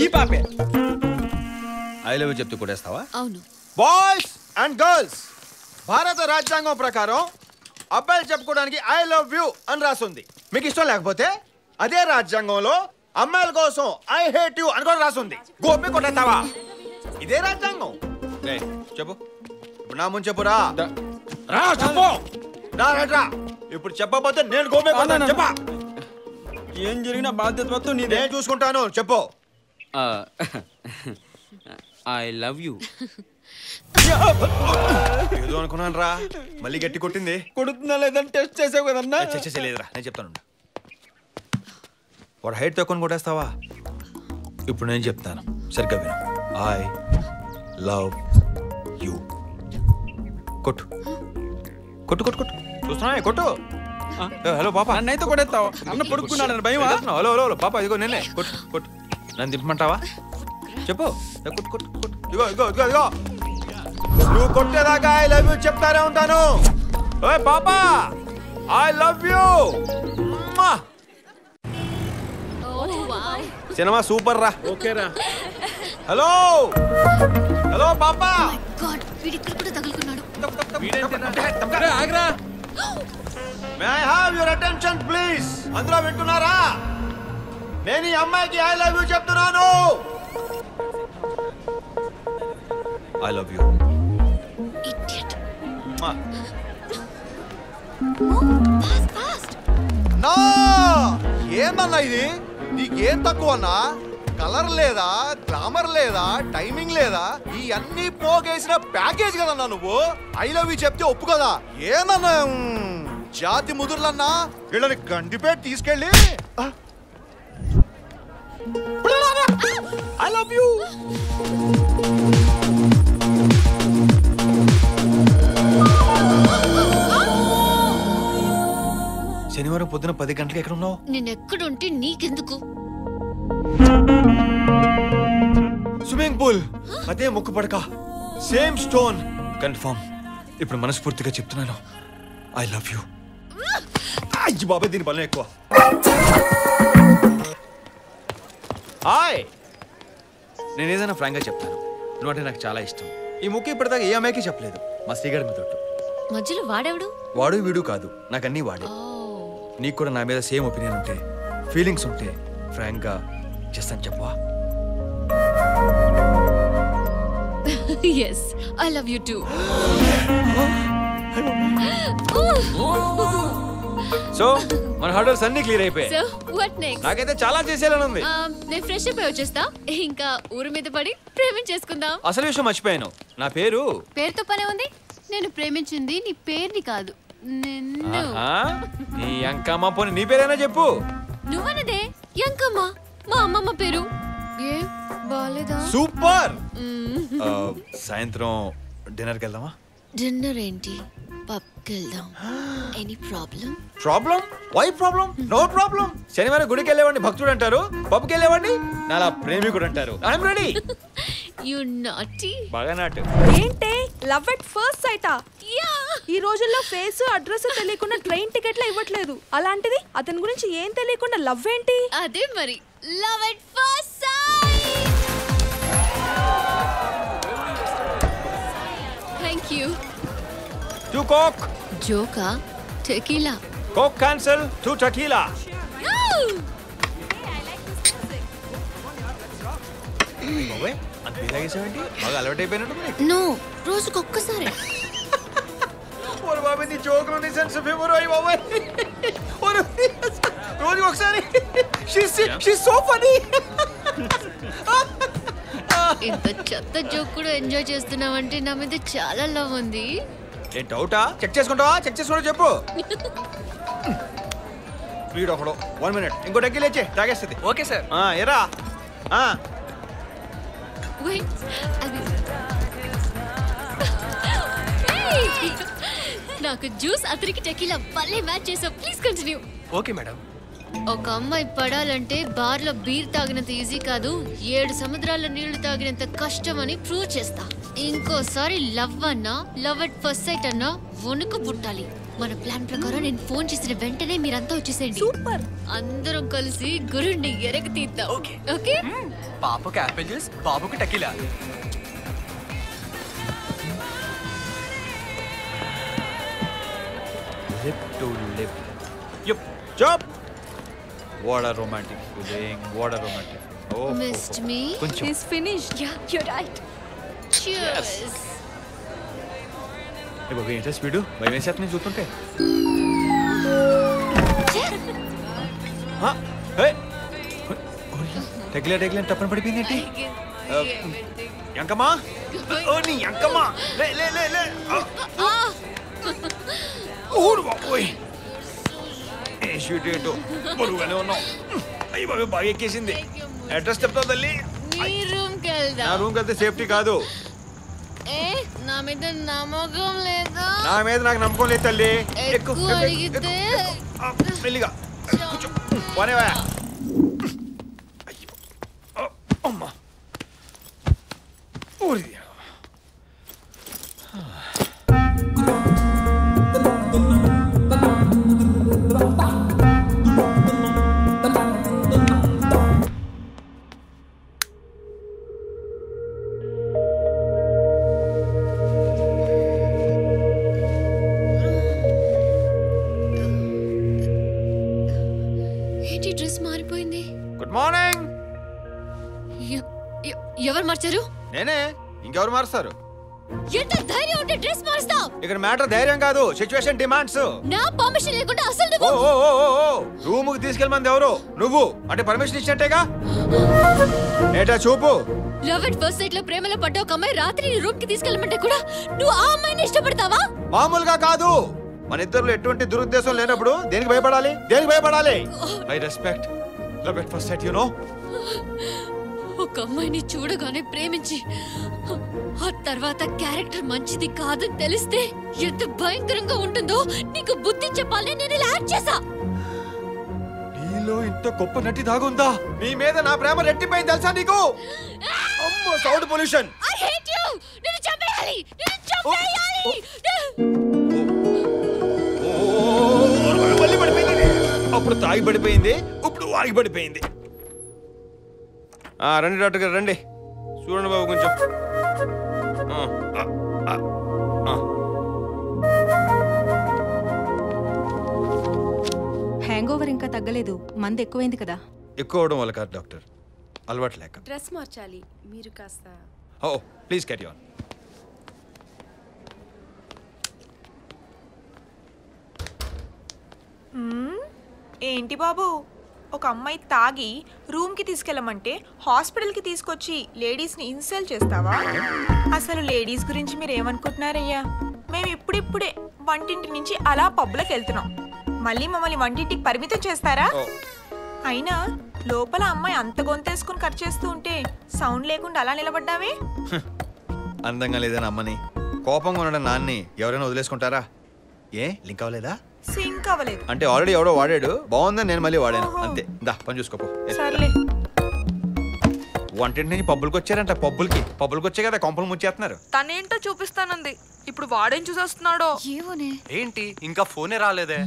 ఈ పాపే I love you చెప్తూ కొట్టేస్తావా? అవును. బాయ్స్ అండ్ గర్ల్స్, భారత రాజ్యాంగం ప్రకారం అబ్బాయిలు చెప్పుకోవడానికి ఐ లవ్ యూ అని రాస్తుంది. మీకు ఇష్టం లేకపోతే అదే రాజ్యాంగంలో అమ్మాయిల కోసం ఐ హేట్ యూ అని కూడా రాస్తుంది. గోపి కొట్టేస్తావా? ఇదే రాజ్యాంగం. చెప్పు ఇప్పుడు నా ముందు చెప్పురా. చెప్పు రా. ఇప్పుడు చెప్పకపోతే నేను గోపి కొడతాను. చెప్పా. ఏం జరిగిన బాధ్యత మొత్తం నీదే. నేను చూసుకుంటాను. చెప్పు. I love you. ఏదో అనుకున్నాను రా, మళ్ళీ గట్టి కొట్టింది. కొడుతున్నా లేదని టెస్ట్ చేసావు కదన్నా. లేదురా, నేను చెప్తాను. వాడు హైట్ తక్కువ కొట్టేస్తావా? ఇప్పుడు నేను చెప్తాను, సరిగ్గా విను. I love you. కొట్టు కొట్టు కొట్టు కొట్టు. చూస్తున్నా, కొట్టు. హలో పాప. నన్నైతే కొడేస్తావు. అన్న పడుకున్నాడు భయమా? హలో హలో హలో పాప, ఇదిగో నేనే. కొట్టు కొట్టు. నన్ను దింపమంటావా? చెప్పు. కొట్టు కొట్టు కొట్టు. ఇగో ఇగో ఇగో ఇగో. నువ్వు కొట్టేదాకా ఐ లవ్ యూ చెప్తానే ఉంటాను. ఓయ్ పాప, I love you. Cinema super రా. ఓకే రా. హలో హలో పాప. గాడ్, వీడు ఇక్కడ కూడా తగులుకున్నాడు. ఆగ్రా. May I have your attention please? అందరూ వింటున్నారా? నేను ఈ అమ్మాయికి ఐ లవ్ యూ చెప్తున్నాను. I love you. ఇడియట్. నా ఏందన్నా ఇది? నీకేం తక్కువ అన్నా? కలర్ లేదా, గ్లామర్ లేదా, టైమింగ్ లేదా, ఈ అన్ని పోగేసిన ప్యాకేజ్ కదన్నా నువ్వు. ఐ లవ్ యూ చెప్తే ఒప్పు కదా. ఏందన్నా జాతి ముదుర్లన్నా? వీళ్ళని గండిపేట తీసుకెళ్ళి ఐ లవ్ యూ. శనివారం పొద్దున 10 గంటలకు ఎక్కడ ఉన్నావు? నేను ఎక్కడుంటే నీకెందుకు? స్విమ్మింగ్ పూల్, అదే ముక్కు పడక, సేమ్ స్టోన్. కన్ఫర్మ్. ఇప్పుడు మనస్ఫూర్తిగా చెప్తున్నాను, ఐ లవ్ యూ. అయ్యి బాబాయ్, దీని బలం ఎక్కువ. హాయ్, నేను ఏదైనా ఫ్రాంక్గా చెప్తాను, నువ్వంటే నాకు చాలా ఇష్టం. ఈ ముక్కు ఇప్పటిదాకా ఏ అమ్మాయికి చెప్పలేదు. మా శ్రీగారి మీద తోడు. మధ్యలో వాడెవడు? వాడు వీడు కాదు, నాకన్నీ వాడే. నీకు కూడా నా మీద సేమ్ ఒపీనియన్ ఉంటే, ఫీలింగ్స్ ఉంటే ఫ్రాంక్గా చేస్తాను, చెప్పవా? yes, I love you too. So మన హర్డల్స్ అన్ని క్లియర్ అయిపోయాయి. So what next? నాకైతే చాలా చేసేయాలని ఉంది. నేను ఫ్రెష్ అప్ వచ్చేస్తా, ఇంకా ఊరు మీద పడి ప్రేమించేసుకుందాం. అసలు విషయం మర్చిపోయాను, నా పేరు. పేరుతో పనే ఉంది. నేను ప్రేమించింది నీ పేరుని కాదు, నిన్ను. నీ అంకమ్మ పోనీ నీ పేరైనా చెప్పు. నువ్వన్నదే యంకమ్మ, మా అమ్మమ్మ పేరు. ఏ బాలేదా? సూపర్. సాయంత్రం డిన్నర్కి వెళ్దామా? డిన్నర్ ఏంటి, పబ్కి వెళ్దాం. Any problem? Problem? Why problem? No problem. శనివారం గుడికి వెళ్ళేవాడిని భక్తుడు అంటారు, పబ్కి వెళ్ళేవాడిని నాలా ప్రేమికుడు అంటారు. I'm ready. You naughty. బాగా నాటు. ఏంటే లవ్ ఎట్ ఫస్ట్ సైటా? ఈ రోజుల్లో ఫేస్ అడ్రస్ తెలియకుండా ట్రైన్ టికెట్లు ఇవ్వట్లేదు. అలాంటిది అతని గురించి ఏం తెలియకుండా లవ్ ఏంటి? అదే మరి, love at first sight. Thank you. 2 coke. జోకా? టెకీలా? Coke cancel, 2 tequila. బాబాయ్, అంత ఇలాగేసావేంటి? బాగా అలవాటు అయిపోయినట్టు. నో, రోజుకొక్కసారి. ఓరే బాబాయ్, నీ జోకులు నీ సెన్స్ ఆఫ్ హ్యూమర్ అయ్యి బాబాయ్. ఓరే రోజు ఒకసారి. She's so funny. ఇంత చెత్త జోక్ కూడా ఎంజాయ్ చేస్తున్నావంటే నా మీద చాలా లవ్ ఉంది. ఏ డౌటా? చెక్ చేసుకుంటావా? చెక్ చేసుకుంటా చెప్పు. వీడు ఒకడు 1 minute ఇంకో డగ్గి లేచే తాగేస్తుంది. Okay sir. ఎరా Wait, hey! నాకు జ్యూస్ అతనికి టెకీలా భలే మ్యాచ్ చేసావు. Please continue. Okay madam. ఒక అమ్మాయి పడాలంటే బార్లో బీర్ తాగినంత ఈజీ కాదు, 7 సముద్రాల నీళ్లు తాగినంత కష్టం అని ప్రూవ్ చేస్తా. ఇంకోసారి లవ్ అన్నా, లవ్ అట్ ఫస్ట్ సైట్ అన్నా వణుకు పుట్టాలి. మన ప్లాన్ ప్రకారం నేను ఫోన్ చేసిన వెంటనే మీరంతా వచ్చేసేయండి. సూపర్. అందరం కలిసి గురుణ్ణి ఎరగ తీద్దాం. ఓకే? పాపకి ఆపిల్ జ్యూస్, బాబుకి tequila. Lip to lip. Yup. Chop. What a romantic feeling. What a romantic feeling. Oh. Missed me? కొంచెం. He's finished. Yeah, you're right. Cheers. ఏ బాబు ఏంటో స్పీడు భయం వేసేది నేను చూస్తుంటే. టెక్లే తప్పని పడిపోయింది ఏంటి? ఎంకమ్మా ఓ నీ ఎంకమ్మా లే లే లే లే ఓడు బాబోయ్ ఏ షూట్ ఏంటో బరువుగానే ఉన్నావు. అయ్యి బాబు బాగా ఎక్కేసింది. అడ్రస్ చెప్తావు తల్లి. నీ రూమ్కి నా వెళ్దాం. రూమ్కి వెళ్తే సేఫ్టీ కాదు. ఏ నా మీద నమ్మకం లేదా? నా మీద నాకు నమ్మకం లేదు తల్లి. ఎక్కువ అడిగితే మెల్లిగా కూర్చో పోనేవా. అయ్యో అమ్మా ఊరి ఏంటి డ్రెస్ మారిపోయింది? Good morning. ఎవరు మార్చారు? నేనే. ఇంకెవరు మారుస్తారు? ఎంత ధైర్యం ఉంటే డ్రెస్ మారుస్తావు? ఇక్కడ మ్యాటర్ ధైర్యం కాదు, సిచ్యువేషన్ డిమాండ్స్. నా పర్మిషన్ లేకుండా అసలు ఓ నువ్వు ఓ ఓ ఓ రూమ్ కి తీసుకెళ్ళమంది ఎవరు? నువ్వు. అంటే పర్మిషన్ ఇచ్చినట్టేగా. ఏటా చూపు. లవ్ ఎట్ ఫస్ట్ సైట్ లో ప్రేమలో పడ్డ ఒక అమ్మాయి రాత్రి నీ రూమ్ కి తీసుకెళ్ళమంటే కూడా నువ్వు ఆ అమ్మాయిని ఇష్టపడతావా? మామూలుగా కాదు. మన ఇద్దరిలో ఎటువంటి దురుద్దేశం లేనప్పుడు దేనికి భయపడాలి? దేనికి భయపడాలి? I respect love at first site, you know. ఒక అమ్మాయిని చూడగానే ప్రేమించి ఆ తర్వాత క్యారెక్టర్ మంచిది కాదని తెలిస్తే ఎంత భయంకరంగా ఉంటుందో నీకు బుద్ధి చెప్పాలని నేను ఇలా యాక్ట్ చేశా. నీలో ఇంత గొప్ప నటి దాగుందా? నీ మీద నా ప్రేమ రెట్టిపోయింది తెలుసా నీకు? అమ్మో sound pollution. I hate you. నిన్ను చంపేయాలి. నిన్ను చంపేయాలి. మళ్ళీ పడిపోయింది. అప్పుడు తాగి పడిపోయింది, ఇప్పుడు వాగి పడిపోయింది. రండి డాక్టర్ గారు రండి. చూడండి బాబు కొంచెం. హ్యాంగ్ ఓవర్ ఇంకా తగ్గలేదు. మందు ఎక్కువైంది కదా. ఎక్కువ అవడం వల్ల కాదు డాక్టర్, అలవాటు లేక. డ్రెస్ మార్చాలి. మీరు కాస్త ఓ ప్లీజ్ క్యారీ ఆన్. ఏంటి బాబు, ఒక అమ్మాయి తాగి రూమ్కి తీసుకెళ్ళమంటే హాస్పిటల్కి తీసుకొచ్చి లేడీస్ని ఇన్సల్ట్ చేస్తావా? అసలు లేడీస్ గురించి మీరు ఏమనుకుంటున్నారయ్యా? మేము ఇప్పుడిప్పుడే వంటింటి నుంచి అలా పబ్లోకి వెళ్తున్నాం, మళ్ళీ మమ్మల్ని వంటింటికి పరిమితం చేస్తారా? అయినా లోపల అమ్మాయి అంత గొంతేసుకుని ఖర్చు చేస్తూ ఉంటే సౌండ్ లేకుండా అలా నిలబడ్డావే. అందంగా లేదని అమ్మని, కోపంగా ఉండడం నాన్ని ఎవరైనా వదిలేసుకుంటారా? ఏ లింక్ అవ్వలేదా? సింక్ అవ్వలేదు అంటే ఆల్రెడీ ఎవడో వాడాడు, బాగుందని నేను మళ్ళీ వాడాను అంతే. దా పని చూసుకోపో. సర్లే. వంటింటి నుంచి పబ్బులకి వచ్చారంట. పబ్బులకి వచ్చే కదా కొంపలు ముచ్చేస్తున్నారు. తనేంటో చూపిస్తానంది. ఇప్పుడు వాడేం చూసేస్తున్నాడో ఏమోనే. ఏంటి ఇంకా ఫోనే రాలేదే?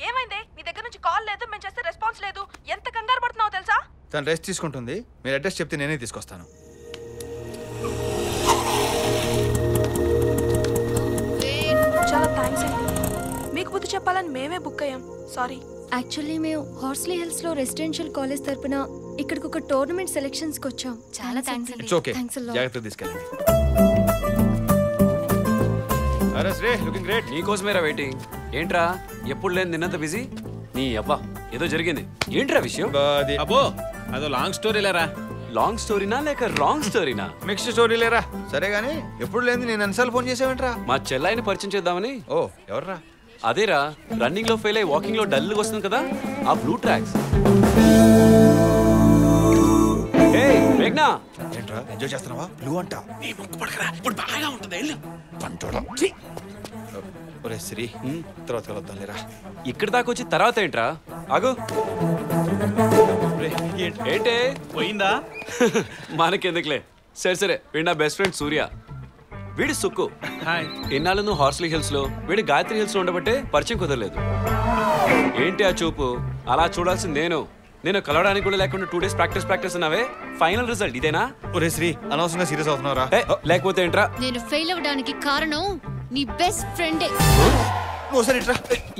ఏమైంది? నీ దగ్గర నుంచి కాల్ లేదు, మేము చేస్తే రెస్పాన్స్ లేదు. ఎంత కంగారు పడుతున్నావో తెలుసా? తను రెస్ట్ తీసుకుంటుంది. మీరు అడ్రస్ చెప్తే నేనే తీసుకొస్తాను. చాలా థ్యాంక్స్ అండి. మీకు బుద్ధి చెప్పాలని మేమే బుక్ అయ్యాం. సారీ. యాక్చువల్లీ మేము హార్స్లీ హిల్స్ లో రెసిడెన్షియల్ కాలేజ్ తరపున ఇక్కడికి ఒక టోర్నమెంట్ సెలెక్షన్స్ కి వచ్చాం. చాలా థ్యాంక్స్ అండి. It's okay. Thanks a lot. జాగ్రత్తగా తీసుకెళ్ళండి. అరే శ్రీ లుకింగ్ గ్రేట్. నీకోసమేరా వెయిటింగ్. ఏంట్రా ఎప్పుడు లేని నిన్నంత బిజీ? నీ అబ్బా ఏదో జరిగింది. ఏంట్రా విషయం? అబ్బో అదో లాంగ్ స్టోరీ లేరా. లాంగ్ స్టోరీనా లేక రాంగ్ స్టోరీనా? మిక్స్డ్ స్టోరీ లేరా. సరే గానీ ఎప్పుడు లేని నేను అన్నిసార్లు ఫోన్ చేసావేంట్రా? మా చెల్లాయిని పరిచయం చేద్దామని. ఓ ఎవర్రా? అదేరా రన్నింగ్ లో ఫెయిల్ అయ్యి వాకింగ్ లో డల్ వస్తుంది కదా, ఆ బ్లూ ట్రాక్స్. మేఘ్నా ఏంట్రా ఎంజాయ్ చేస్తున్నావా? బ్లూ అంట. నీ ముక్కు పడకరా, ఇప్పుడు బాగా ఉంటుంది. వెళ్ళు. పంటోడా. ఒరే శ్రీ తర్వాత కలుద్దాం లేరా. ఇక్కడ దాకా వచ్చి తర్వాత ఏంట్రా? ఆగు. ఏంటే పోయిందా? మనకెందుకులే. సరే సరే వీడు నా బెస్ట్ ఫ్రెండ్ సూర్య. వీడి సుక్కు. హాయ్. ఇన్నాళ్ళు నువ్వు హార్స్లీ హిల్స్ లో, వీడి గాయత్రి హిల్స్ లో ఉండబట్టే పరిచయం కుదరలేదు. ఏంటి ఆ చూపు? అలా చూడాల్సింది నేను కలవడానికి కూడా లేకుండా 2 days ప్రాక్టీస్ అన్నావే. ఫైనల్ రిజల్ట్ ఇదేనా? ఒరే శ్రీ, అనవసరంగా సీరియస్ అవుతున్నారా? లేకపోతే ఏంట్రా? నేను ఫెయిల్ అవ్వడానికి కారణం నీ బెస్ట్ ఫ్రెండే. ఒకసారి ఇట్రా.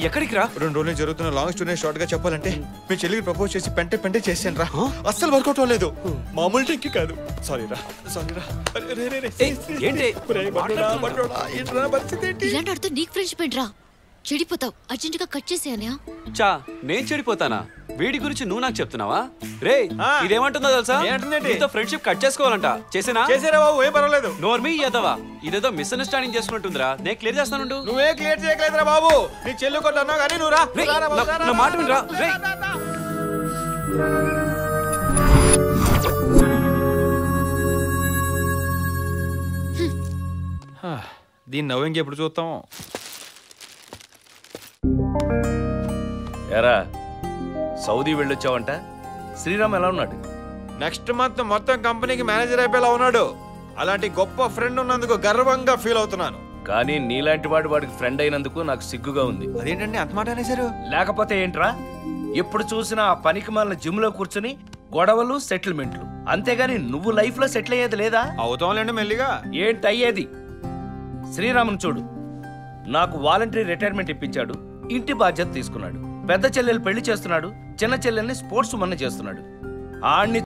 ఎక్కడికి రా? 2 రోజులు జరుగుతున్న లాంగ్ స్టోరీ షార్ట్ గా చెప్పాలంటే మీ చెల్లికి ప్రపోజ్ చేసి పెంటే చేసాను రా. అస్సలు వర్కౌట్ అవ్వలేదు. మామూలు టెక్కి కాదు. సారీ రా. ఏంటి ఇలాంటి అర్థం నీకు ఫ్రెండ్షిప్ ఏంట్రా? చెడిపోతావు. అర్జెంటుగా కట్ చేసేయనా? చా, నేను చెడిపోతానా? వీడి గురించి నువ్వు నాకు చెప్తున్నావా? రే, ఇదేమంటుందో తెలుసా? నీతో ఫ్రెండ్షిప్ కట్ చేసుకోవాలంట. చేసేనా? చేసేరా బాబు, ఏం పర్వాలేదు. నోర్మీ ఎదవా, ఇదేదో మిస్అండర్స్టాండింగ్ చేసుకుంటుందిరా. నేను క్లియర్ చేస్తానుండు. నువ్వే క్లియర్ చేయట్లేదురా బాబు. నీ చెల్లి కొట్టు అన్నావు కానీ నువ్వు రా. నా మాట వినరా? రే, దీన్ని నవ్వు ఇంకెప్పుడు చూస్తాం? ఎరా సౌదీ వెళ్ళొచ్చావంట? శ్రీరామ్ ఎలా ఉన్నాడు? నెక్స్ట్ మంత్ మొత్తం కంపెనీకి మేనేజర్ అయిపోయేలా ఉన్నాడు. అలాంటి గొప్ప ఫ్రెండ్ ఉన్నందుకు గర్వంగా ఫీల్ అవుతున్నాను. కానీ నీలాంటి వాడికి ఫ్రెండ్ అయినందుకు నాకు సిగ్గుగా ఉంది. అదేంటండి అంత మాట అనేసారు? లేకపోతే ఏంట్రా, ఎప్పుడు చూసినా ఆ పనికి మాలిన జిమ్ లో కూర్చుని గొడవలు సెటిల్మెంట్లు, అంతేగాని నువ్వు లైఫ్ లో సెటిల్ అయ్యేది లేదా? అవుతాంలేండి మెల్లిగా. ఏంటి అయ్యేది? శ్రీరాముని చూడు, నాకు వాలంటరీ రిటైర్మెంట్ ఇప్పించాడు, ఇంటి బాధ్యత తీసుకున్నాడు, పెద్ద చెల్లెలు పెళ్లి చేస్తున్నాడు, చిన్న చెల్లెల్ని స్పోర్ట్స్ మన చేస్తున్నాడు. ఆడిని